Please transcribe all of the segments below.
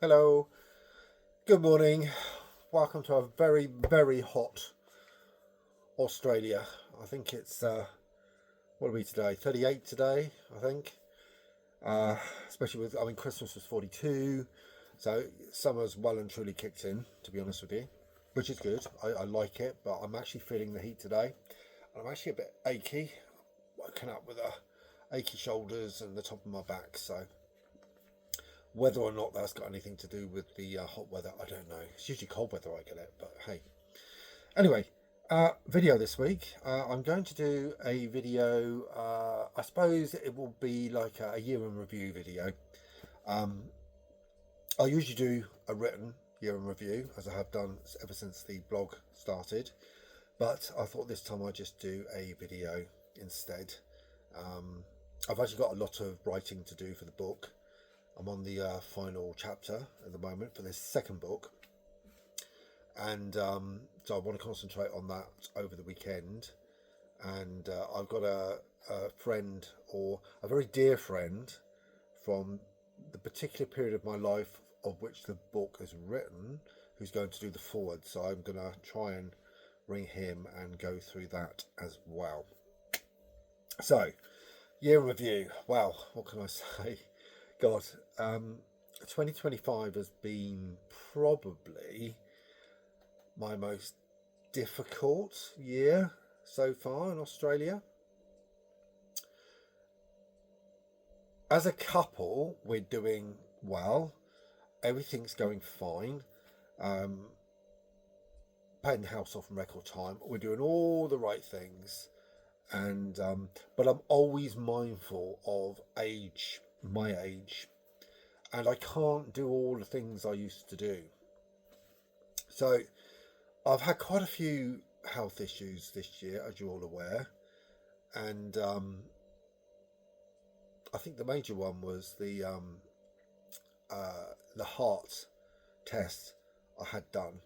Hello, good morning. Welcome to a very, very hot Australia. I think it's, what are we today? 38 today, I think. Uh, Especially with, Christmas was 42. So summer's well and truly kicked in, to be honest with you, which is good. I like it, but I'm actually feeling the heat today. I'm actually a bit achy, woken up with achy shoulders and the top of my back. So whether or not that's got anything to do with the hot weather, I don't know. It's usually cold weather I get it, but hey. Anyway, video this week. I'm going to do a video. I suppose it will be like a year in review video. Um, I usually do a written year in review, as I have done ever since the blog started. But I thought this time I'd just do a video instead. Um, I've actually got a lot of writing to do for the book. I'm on the final chapter at the moment for this second book, and so I want to concentrate on that over the weekend. And I've got a friend, or a very dear friend, from the particular period of my life of which the book is written, who's going to do the forward. So I'm going to try and ring him and go through that as well. So, year in review. Well, what can I say? God, 2025 has been probably my most difficult year so far in Australia. As a couple, we're doing well. Everything's going fine. Um, Paying the house off in record time. We're doing all the right things, and but I'm always mindful of age, my age, and I can't do all the things I used to do. So I've had quite a few health issues this year, as you're all aware, and I think the major one was the heart test I had done,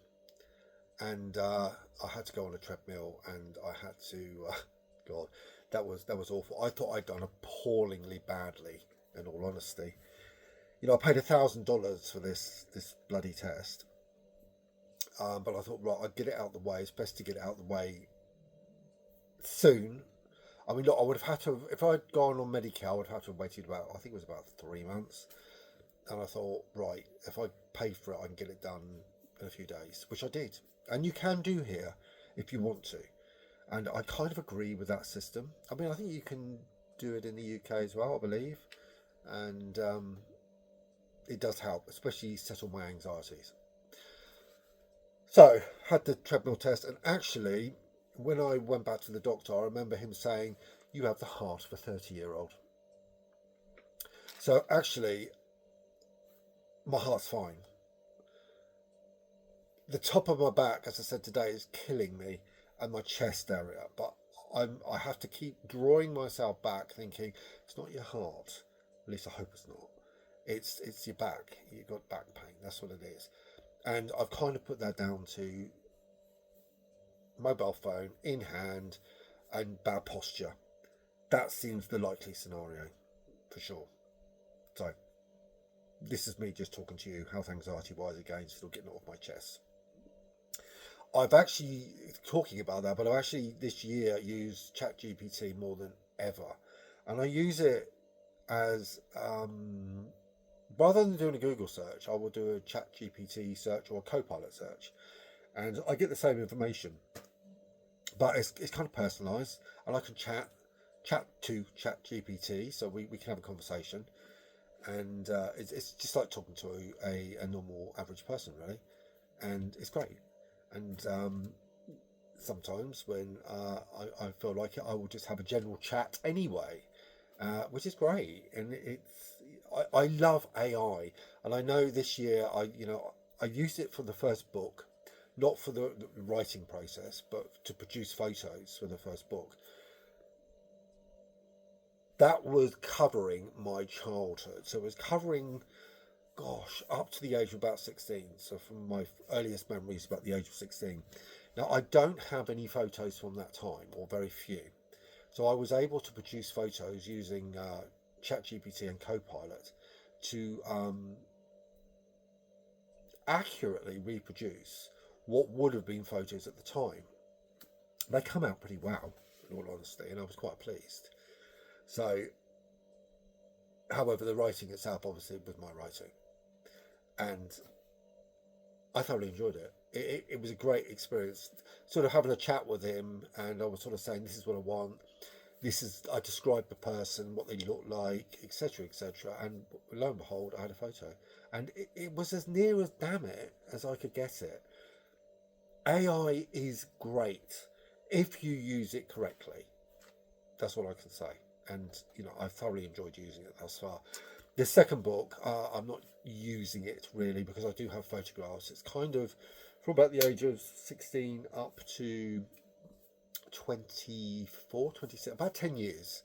and I had to go on a treadmill, and I had to, God, that was awful. I thought I'd done appallingly badly. In all honesty, I paid $1,000 for this bloody test, but I thought, right, I'd get it out of the way. It's best to get it out of the way soon. I mean, look, I would have had to, if I'd gone on Medicare, I would have had to have waited about, I think it was about 3 months. And I thought, right, if I pay for it, I can get it done in a few days, which I did. And you can do here if you want to. And I kind of agree with that system. I mean, I think you can do it in the UK as well, I believe. And it does help, especially settle my anxieties. So, had the treadmill test, and actually, when I went back to the doctor, I remember him saying, "You have the heart of a 30-year-old." So, actually, my heart's fine. The top of my back, as I said today, is killing me, and my chest area. But I have to keep drawing myself back, thinking it's not your heart. At least I hope it's not. It's your back. You've got back pain. That's what it is. And I've kind of put that down to mobile phone in hand and bad posture. That seems the likely scenario, for sure. So this is me just talking to you health anxiety wise again, still getting it off my chest. I've actually, talking about that, but I've actually this year used ChatGPT more than ever, and I use it as rather than doing a Google search, I will do a ChatGPT search or a Copilot search, and I get the same information, but it's kind of personalised, and I can chat to ChatGPT, so we can have a conversation, and it's just like talking to a normal average person, really, and it's great. And sometimes when I feel like it, I will just have a general chat anyway, which is great. And I love AI, and I know this year I used it for the first book, not for the writing process, but to produce photos for the first book. That was covering my childhood, so it was covering, gosh, up to the age of about 16. So from my earliest memories, about the age of 16. Now, I don't have any photos from that time, or very few. So I was able to produce photos using ChatGPT and Copilot to accurately reproduce what would have been photos at the time. They come out pretty well, in all honesty, and I was quite pleased. So, however, the writing itself obviously was my writing, and I thoroughly enjoyed it. It was a great experience, sort of having a chat with him, and I was sort of saying, "This is what I want. This is." I described the person, what they looked like, etc., etc. And lo and behold, I had a photo, and it was as near as damn it as I could get it. AI is great if you use it correctly. That's all I can say. And I've thoroughly enjoyed using it thus far. The second book, I'm not using it really because I do have photographs. It's kind of from about the age of 16 up to 24, 26, about 10 years.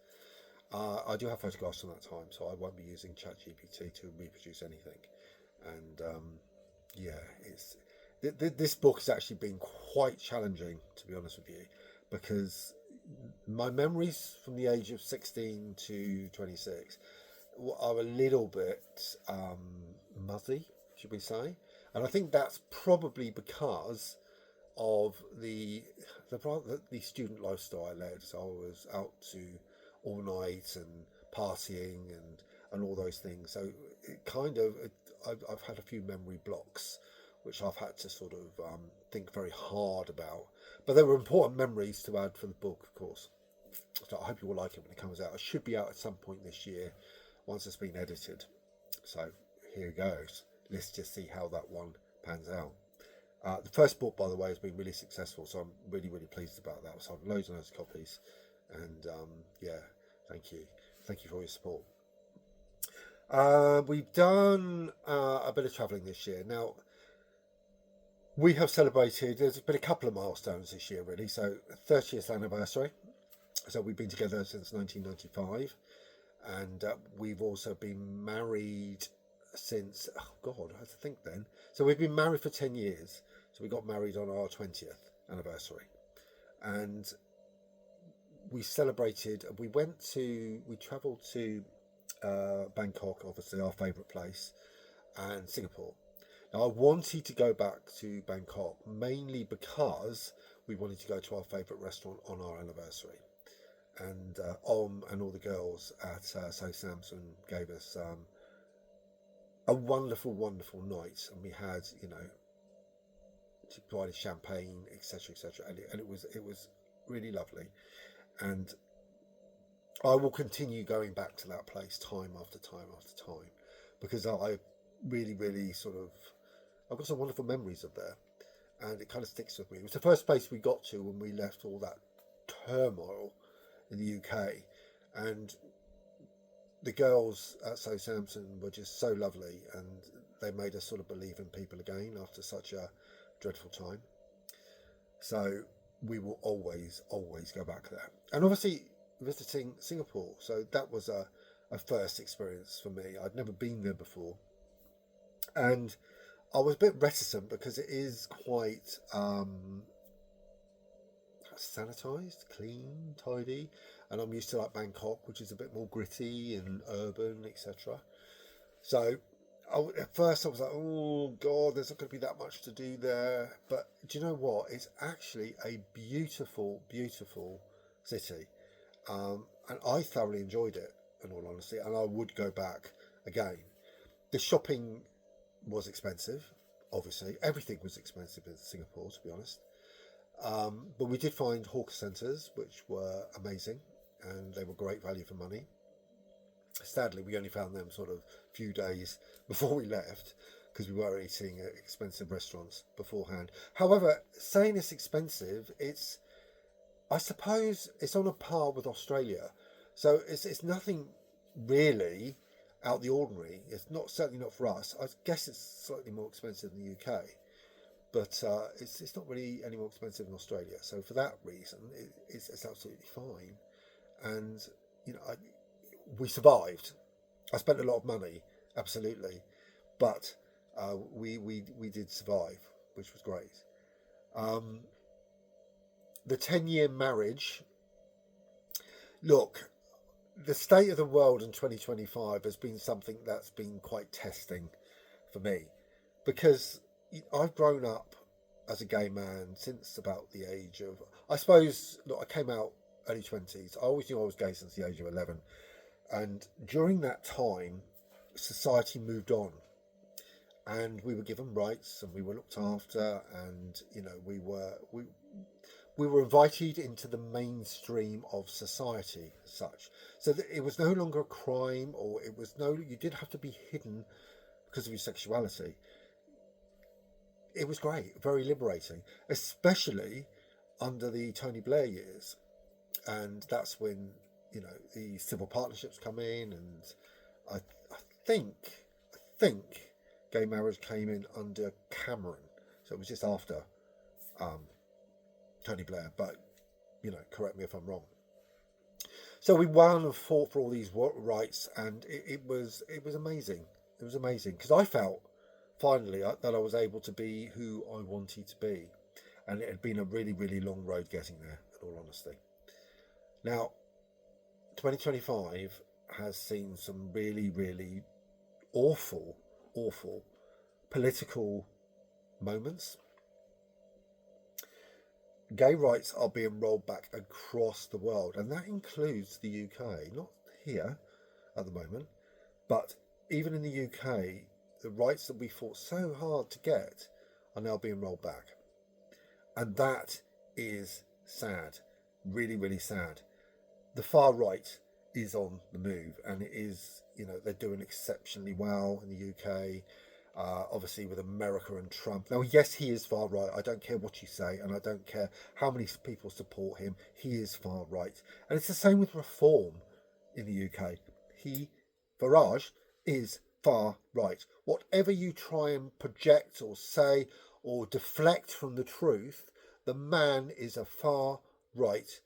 I do have photographs from that time, so I won't be using ChatGPT to reproduce anything. And yeah, this book has actually been quite challenging, to be honest with you, because my memories from the age of 16 to 26 are a little bit muzzy, should we say? And I think that's probably because of the student lifestyle I led. So I was out to all night and partying and all those things. So it kind of I've had a few memory blocks, which I've had to sort of think very hard about. But they were important memories to add for the book, of course. So I hope you will like it when it comes out. It should be out at some point this year, once it's been edited. So here goes. Let's just see how that one pans out. The first book, by the way, has been really successful, so I'm really, really pleased about that. So I've loads and loads of copies, and yeah, thank you for your support. We've done a bit of travelling this year. Now, we have celebrated, there's been a couple of milestones this year, really. So, 30th anniversary. So, we've been together since 1995, and we've also been married since, oh God, I have to think then. So, we've been married for 10 years. So, we got married on our 20th anniversary. And we celebrated, we travelled to Bangkok, obviously our favourite place, and Singapore. Now, I wanted to go back to Bangkok mainly because we wanted to go to our favourite restaurant on our anniversary. And Om and all the girls at So Samson gave us a wonderful, wonderful night. And we had, provided champagne, etc., etc. And it was really lovely. And I will continue going back to that place time after time after time because I really, really I've got some wonderful memories of there, and it kind of sticks with me. It was the first place we got to when we left all that turmoil in the UK, and the girls at So Samson were just so lovely, and they made us sort of believe in people again after such a dreadful time. So we will always, always go back there. And obviously visiting Singapore, so that was a first experience for me. I'd never been there before, and I was a bit reticent because it is quite sanitized, clean, tidy, and I'm used to like Bangkok, which is a bit more gritty and urban, etc. So at first I was like, oh God, there's not going to be that much to do there. But do you know what? It's actually a beautiful, beautiful city, and I thoroughly enjoyed it, in all honesty, and I would go back again. The shopping was expensive, obviously. Everything was expensive in Singapore, to be honest. But we did find hawker centres, which were amazing, and they were great value for money. Sadly, we only found them sort of a few days before we left because we were eating at expensive restaurants beforehand. However, saying it's expensive, I suppose it's on a par with Australia. So it's nothing really out the ordinary. It's certainly not for us. I guess it's slightly more expensive in the UK, but it's not really any more expensive in Australia. So for that reason, it's absolutely fine. And we survived. I spent a lot of money, absolutely, but we did survive, which was great. The 10-year marriage. Look, the state of the world in 2025 has been something that's been quite testing for me because I've grown up as a gay man since about the age of, I suppose, look, I came out early 20s. I always knew I was gay since the age of 11. And during that time, society moved on and we were given rights and we were looked after, and we were invited into the mainstream of society as such, so that it was no longer a crime, or it was no, you didn't have to be hidden because of your sexuality. It was great, very liberating, especially under the Tony Blair years. And that's when, the civil partnerships come in, and I, I think, I think gay marriage came in under Cameron, so it was just after um, Tony Blair. But correct me if I'm wrong. So we won and fought for all these rights, and it was amazing. It was amazing because I felt finally that I was able to be who I wanted to be, and it had been a really, really long road getting there. In all honesty, now 2025 has seen some really, really awful, awful political moments. Gay rights are being rolled back across the world, and that includes the UK. Not here at the moment, but even in the UK, the rights that we fought so hard to get are now being rolled back. And that is sad. Really, really sad. The far right is on the move, and it is, they're doing exceptionally well in the UK. Obviously, with America and Trump. Now, yes, he is far right. I don't care what you say, and I don't care how many people support him. He is far right. And it's the same with Reform in the UK. Farage, is far right. Whatever you try and project or say or deflect from the truth, the man is a far right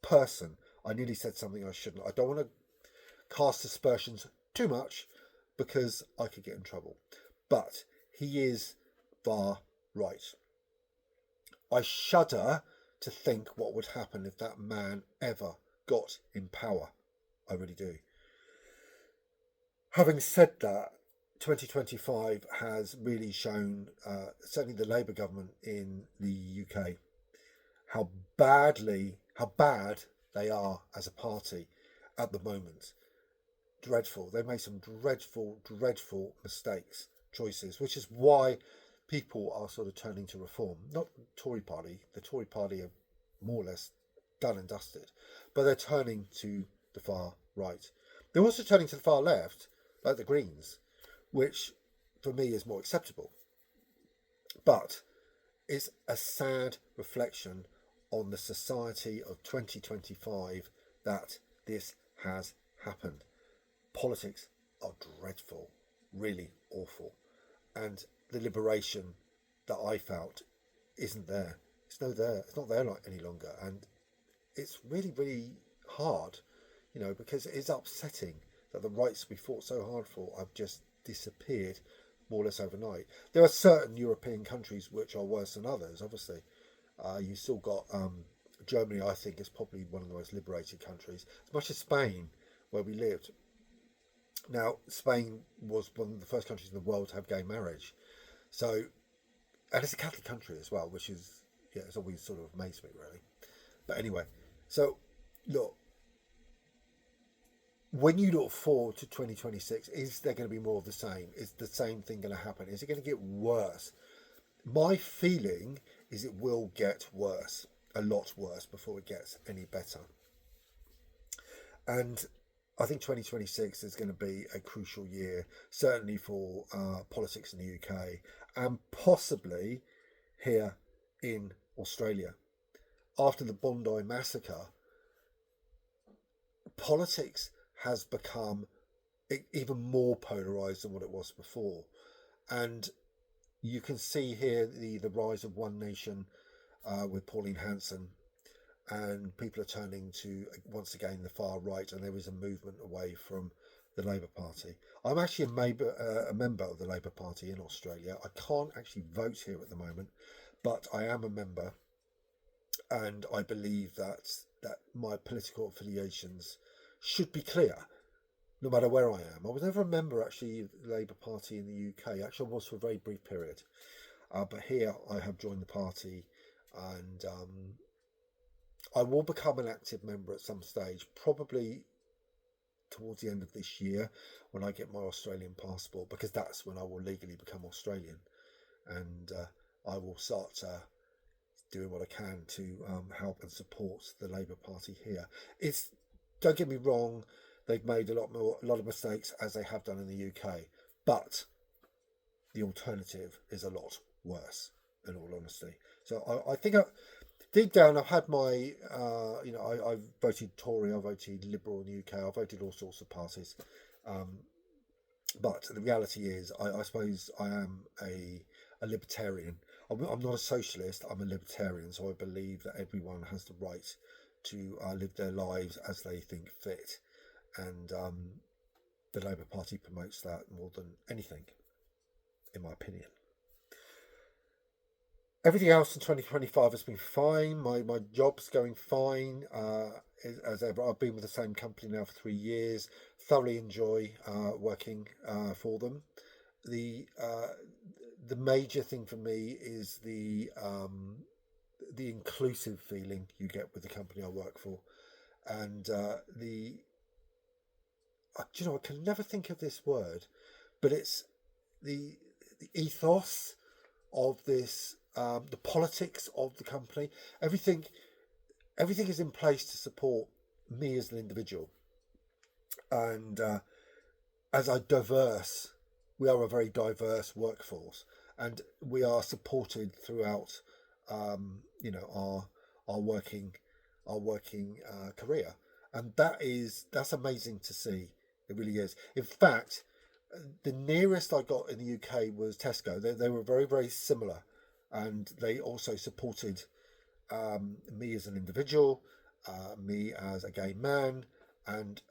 person. I nearly said something I shouldn't. I don't want to cast aspersions too much because I could get in trouble. But he is far right. I shudder to think what would happen if that man ever got in power. I really do. Having said that, 2025 has really shown, certainly the Labour government in the UK, how bad they are as a party at the moment. Dreadful. They made some dreadful, dreadful mistakes, choices, which is why people are sort of turning to Reform. Not the Tory party. The Tory party are more or less done and dusted, but they're turning to the far right. They're also turning to the far left, like the Greens, which for me is more acceptable. But it's a sad reflection on the society of 2025 that this has happened. Politics are dreadful, really awful, and the liberation that I felt isn't there. It's no there. It's not there any longer, and it's really, really hard, because it is upsetting that the rights we fought so hard for have just disappeared more or less overnight. There are certain European countries which are worse than others, obviously. You still got Germany, I think, is probably one of the most liberated countries, as much as Spain, where we lived. Now, Spain was one of the first countries in the world to have gay marriage. So, and it's a Catholic country as well, which is, it's always sort of amazed me, really. But anyway, so, look, when you look forward to 2026, is there going to be more of the same? Is the same thing going to happen? Is it going to get worse? My feeling is it will get worse, a lot worse, before it gets any better. And I think 2026 is going to be a crucial year, certainly for politics in the UK and possibly here in Australia. After the Bondi massacre, politics has become even more polarised than what it was before. And you can see here the rise of One Nation with Pauline Hanson, and people are turning to, once again, the far right, and there is a movement away from the Labour Party. I'm actually a member of the Labour Party in Australia. I can't actually vote here at the moment, but I am a member, and I believe that my political affiliations should be clear, no matter where I am. I was never a member, actually, of the Labour Party in the UK. Actually, I was for a very brief period. But here I have joined the party, and I will become an active member at some stage, probably towards the end of this year when I get my Australian passport, because that's when I will legally become Australian, and I will start doing what I can to help and support the Labour Party here. It's, don't get me wrong, they've made a lot of mistakes, as they have done in the UK, but the alternative is a lot worse, in all honesty. So I think deep down, I've had my, I've voted Tory, I've voted Liberal in the UK, I've voted all sorts of parties. But the reality is, I suppose I am a libertarian. I'm not a socialist, I'm a libertarian, so I believe that everyone has the right to live their lives as they think fit. And the Labour Party promotes that more than anything, in my opinion. Everything else in 2025 has been fine. My job's going fine. As ever, I've been with the same company now for 3 years. Thoroughly enjoy working for them. The major thing for me is the inclusive feeling you get with the company I work for, and I can never think of this word, but it's the ethos of this, the politics of the company. Everything is in place to support me as an individual, and we are a very diverse workforce, and we are supported throughout, our working career, and that's amazing to see. It really is. In fact, the nearest I got in the UK was Tesco. They were very, very similar, and they also supported me as an individual, me as a gay man, and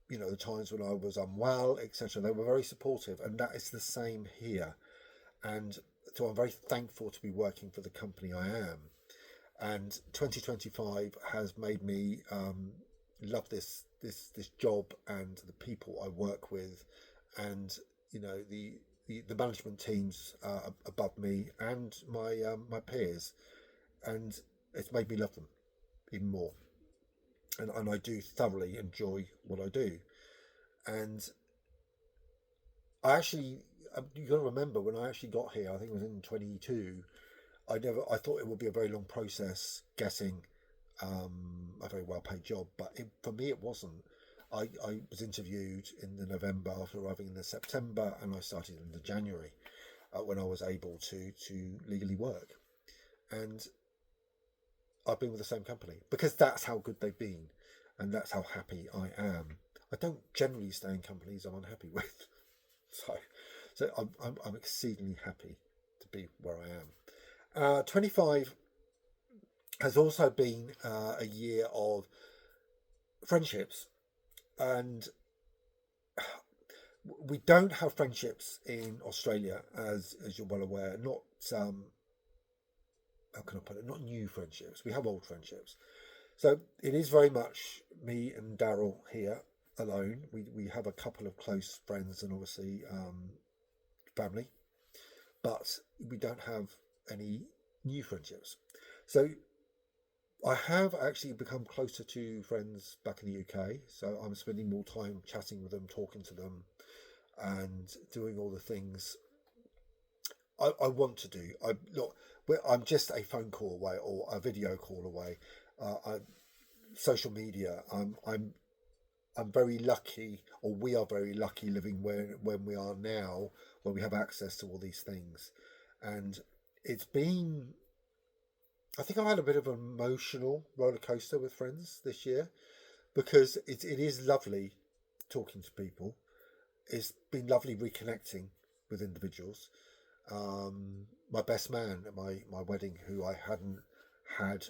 the times when I was unwell, etc. They were very supportive, and that is the same here. And so I'm very thankful to be working for the company I am. And 2025 has made me love this job and the people I work with, and the management teams above me and my peers, and it's made me love them even more. And I do thoroughly enjoy what I do. And I actually, you got to remember, when I actually got here, I think it was in 22. I thought it would be a very long process getting a very well paid job, but for me it wasn't. I was interviewed in the November after arriving in the September, and I started in the January when I was able to legally work. And I've been with the same company because that's how good they've been, and that's how happy I am. I don't generally stay in companies I'm unhappy with, so I'm exceedingly happy to be where I am. 25 has also been a year of friendships, and we don't have friendships in Australia, as you're well aware. Not how can I put it? Not new friendships. We have old friendships. So it is very much me and Daryl here alone. We have a couple of close friends and obviously family, but we don't have any new friendships. So I have actually become closer to friends back in the UK. So I'm spending more time chatting with them, talking to them, and doing all the things I want to do. I'm just a phone call away or a video call away. Social media. I'm very lucky, or we are very lucky, living when we are now, where we have access to all these things. And it's been, I think I've had a bit of an emotional roller coaster with friends this year, because it is lovely talking to people. It's been lovely reconnecting with individuals. My best man at my wedding, who I hadn't had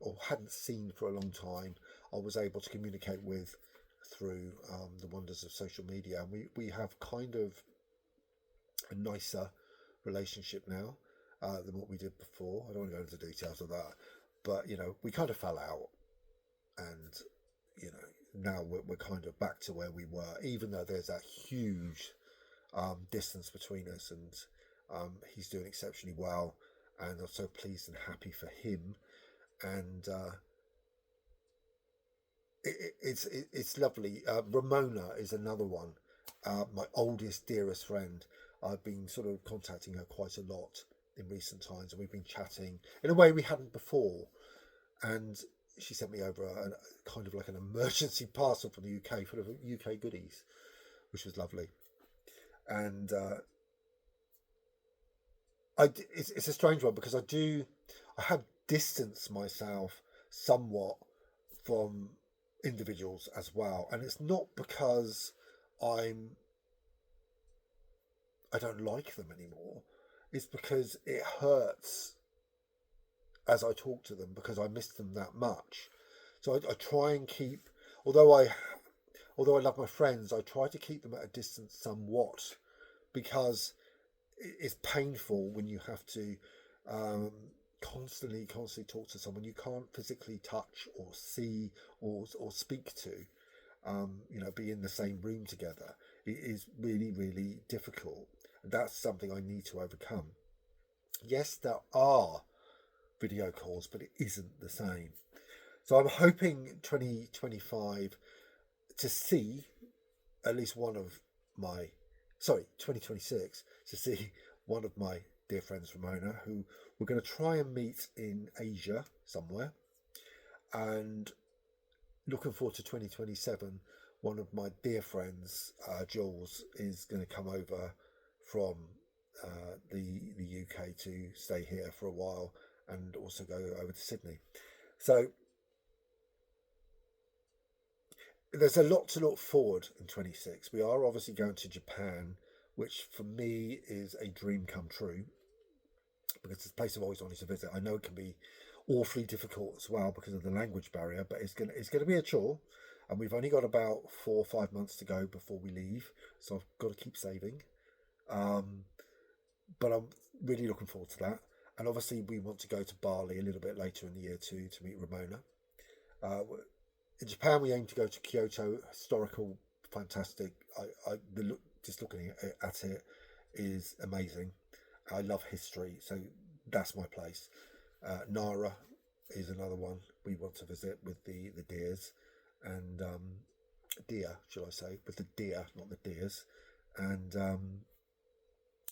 or hadn't seen for a long time, I was able to communicate with through the wonders of social media, and we have kind of a nicer relationship now than what we did before. I don't want to go into the details of that, but we kind of fell out, and now we're kind of back to where we were, even though there's that huge distance between us, and He's doing exceptionally well, and I'm so pleased and happy for him. And it's lovely. Ramona is another one, my oldest, dearest friend. I've been sort of contacting her quite a lot in recent times, and we've been chatting in a way we hadn't before. And she sent me over a kind of like an emergency parcel from the UK full of UK goodies, which was lovely. And it's a strange one because I have distanced myself somewhat from individuals as well, and it's not because I'm I don't like them anymore. It's because it hurts as I talk to them because I miss them that much. So I try and keep, although I although I love my friends, I try to keep them at a distance somewhat because it's painful when you have to um, constantly talk to someone you can't physically touch or see or speak to. Be in the same room together. It is really, really difficult. And that's something I need to overcome. Yes, there are video calls, but it isn't the same. So I'm hoping 2025 to see at least one of my, 2026 to see one of my dear friends, Ramona, who we're going to try and meet in Asia somewhere. And looking forward to 2027. One of my dear friends, Jules, is going to come over from the UK to stay here for a while and also go over to Sydney. So there's a lot to look forward in 26. We are obviously going to Japan, which for me is a dream come true because it's a place I've always wanted to visit. I know it can be awfully difficult as well because of the language barrier, but it's gonna be a chore, and we've only got about 4 or 5 months to go before we leave, so I've got to keep saving. Um, but I'm really looking forward to that. And obviously, we want to go to Bali a little bit later in the year too to meet Ramona. Uh, in Japan, we aim to go to Kyoto, historical, fantastic. Just looking at it is amazing. I love history, so that's my place. Nara is another one we want to visit with the deers and deer, shall I say, with the deer, not the deers. And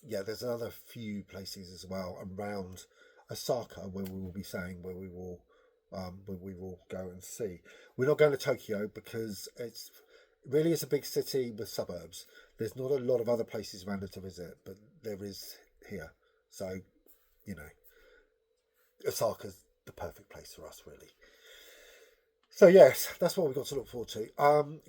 yeah, there's another few places as well around Osaka where we will be saying where we will go and see. We're not going to Tokyo because it's a big city with suburbs. There's not a lot of other places around it to visit, but there is here. So, you know, Osaka's the perfect place for us, really. So yes, that's what we've got to look forward to.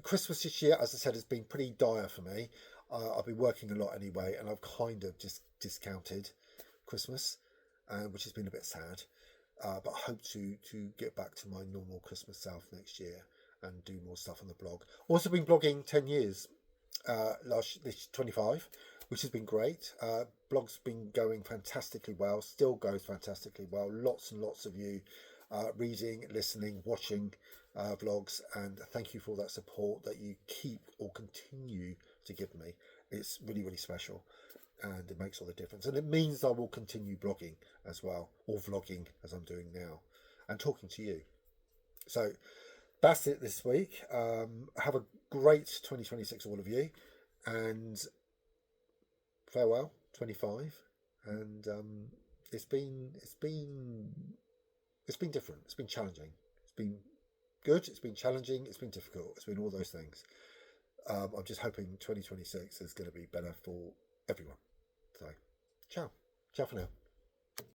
Christmas this year, as I said, has been pretty dire for me. I've been working a lot anyway, and I've kind of just discounted Christmas, which has been a bit sad. But I hope to get back to my normal Christmas self next year and do more stuff on the blog. Also been blogging 10 years, this 25, which has been great. Blog's been going fantastically well, still goes fantastically well. Lots and lots of you reading, listening, watching vlogs, and thank you for all that support that you keep or continue to give me. It's really, really special, and it makes all the difference. And it means I will continue blogging as well, or vlogging as I'm doing now, and talking to you. So that's it this week. Have a great 2026, all of you, and farewell 25. And it's been different. It's been challenging. It's been good. It's been challenging. It's been difficult. It's been all those things. I'm just hoping 2026 is going to be better for everyone. So, ciao. Ciao for now.